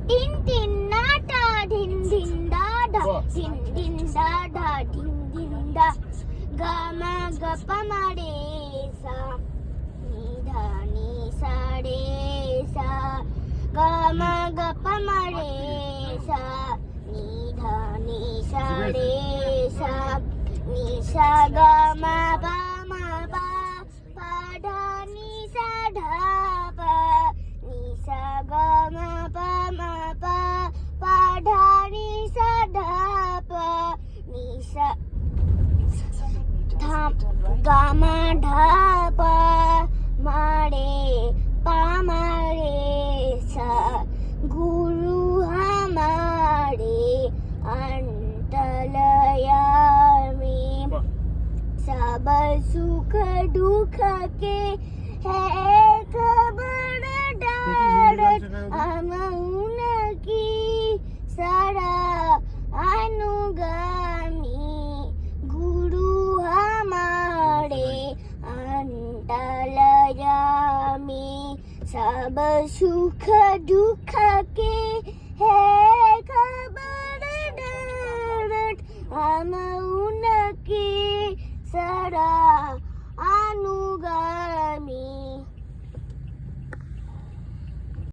tin tin নাটা ধিন ধিন দা ধা ধিন ধিন দা ধা ধিন ধিন দা গা মা গা পা মা রে সা নি ধা নি সা রে সা গা মা গা পা মা রে সা নি ধা নি সা রে সা নি সা গা মা পা মা পা পা ধা নি সা ধা পা নি সা গা মা পা মা পা পা ধা নি সা ধা পা নি সা ধা গা মা ধা পা মা রে পা মা রে সা गुरु हमारे अंतलया में सब सुख दुख के है खबर डारत हम उनकी सदा अनुगामी गुरु हमारे अंतलया में सब सुख दुख के है खबर डारत हम उनके सदा अनुगामी